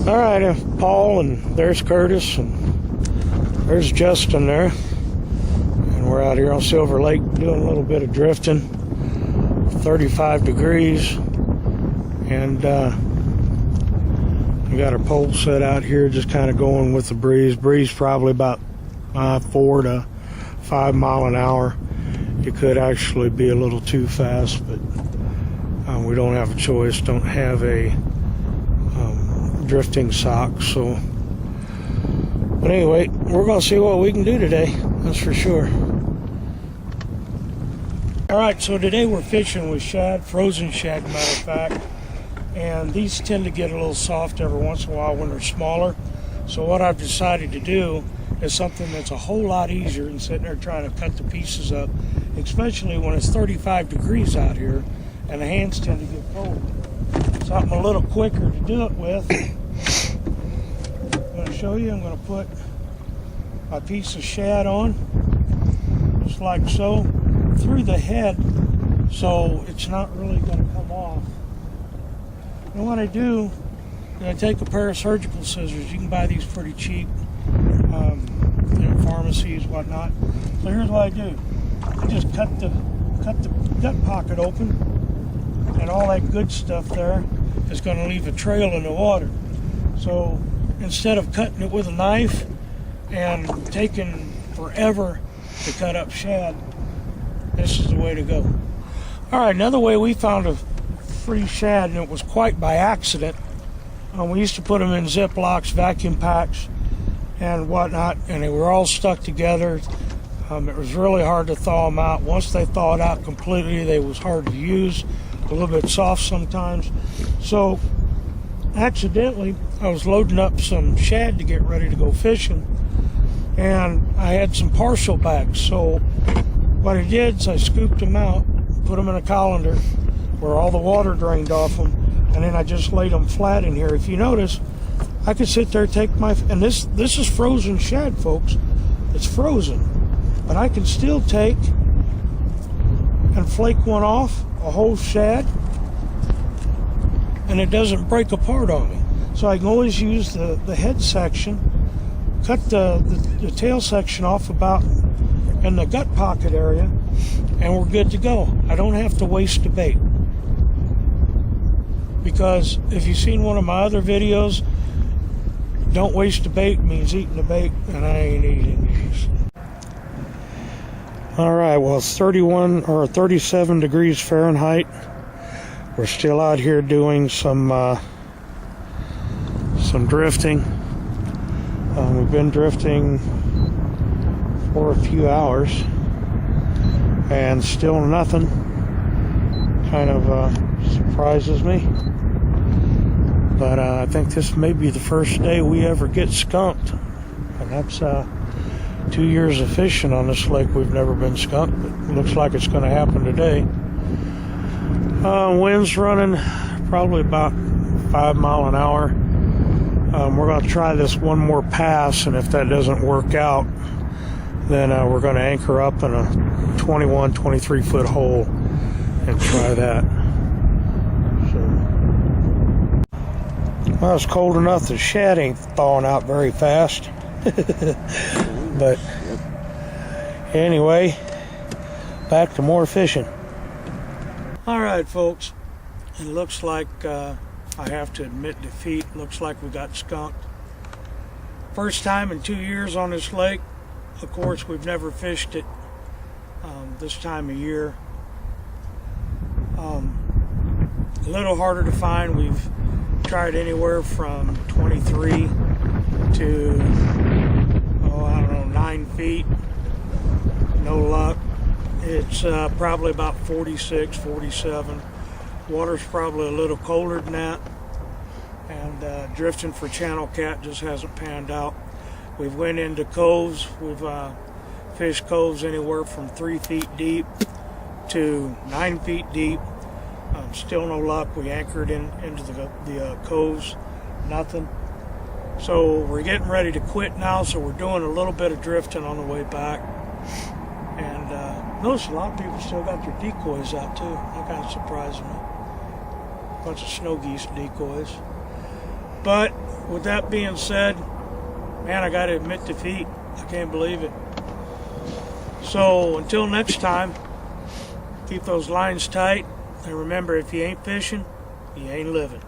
All right, Paul, and there's Curtis, and there's Justin there. And we're out here on Silver Lake doing a little bit of drifting. 35 degrees. And we got our pole set out here, just kind of going with the breeze. Breeze probably about 4 to 5 mile an hour. It could actually be a little too fast, but we don't have a choice. Don't have a drifting sock, so. But anyway, we're going to see what we can do today. That's for sure. All right, so today we're fishing with shad, frozen shad, matter of fact. And these tend to get a little soft every once in a while when they're smaller. So what I've decided to do is something that's a whole lot easier than sitting there trying to cut the pieces up, especially when it's 35 degrees out here and the hands tend to get cold. Something a little quicker to do it with. I'm going to show you. I'm going to put my piece of shad on, just like so, through the head, so it's not really going to come off. And what I do is I take a pair of surgical scissors. You can buy these pretty cheap in pharmacies, whatnot. So here's what I do. I just cut the gut pocket open, and all that good stuff there is going to leave a trail in the water. So instead of cutting it with a knife and taking forever to cut up shad, this is the way to go. All right, another way we found a free shad, and it was quite by accident. We used to put them in Ziplocs, vacuum packs, and whatnot, and they were all stuck together. It was really hard to thaw them out. Once they thawed out completely, they was hard to use, a little bit soft sometimes. So accidentally, I was loading up some shad to get ready to go fishing, and I had some partial bags. So what I did is I scooped them out, put them in a colander where all the water drained off them, and then I just laid them flat in here. If you notice, I could sit there, take my, and this is frozen shad, folks. It's frozen, but I can still take and flake one off, a whole shad, and it doesn't break apart on me. So I can always use the head section, cut the tail section off about in the gut pocket area, and we're good to go. I don't have to waste the bait. Because if you've seen one of my other videos, don't waste the bait means eating the bait, and I ain't eating these. All right, well, it's 31 or 37 degrees Fahrenheit. We're still out here doing some drifting. We've been drifting for a few hours, and still nothing. Kind of surprises me. But I think this may be the first day we ever get skunked. And that's 2 years of fishing on this lake. We've never been skunked, but it looks like it's going to happen today. Wind's running probably about 5 mile an hour. We're going to try this one more pass, and if that doesn't work out, then we're going to anchor up in a 21, 23 foot hole and try that. Well, it's cold enough the shad ain't thawing out very fast. But anyway, back to more fishing. All right, folks. It looks like, I have to admit defeat, looks like we got skunked. First time in 2 years on this lake. Of course, we've never fished it this time of year. A little harder to find. We've tried anywhere from 23 to, 9 feet. No luck. It's probably about 46, 47. Water's probably a little colder than that. And drifting for channel cat just hasn't panned out. We've went into coves. We've fished coves anywhere from 3 feet deep to 9 feet deep. Still no luck. We anchored into the coves, nothing. So we're getting ready to quit now, so we're doing a little bit of drifting on the way back. And notice a lot of people still got their decoys out too. That kind of surprised me. A bunch of snow geese decoys. But with that being said, man, I gotta admit defeat. I can't believe it. So until next time, keep those lines tight, and remember, if you ain't fishing, you ain't living.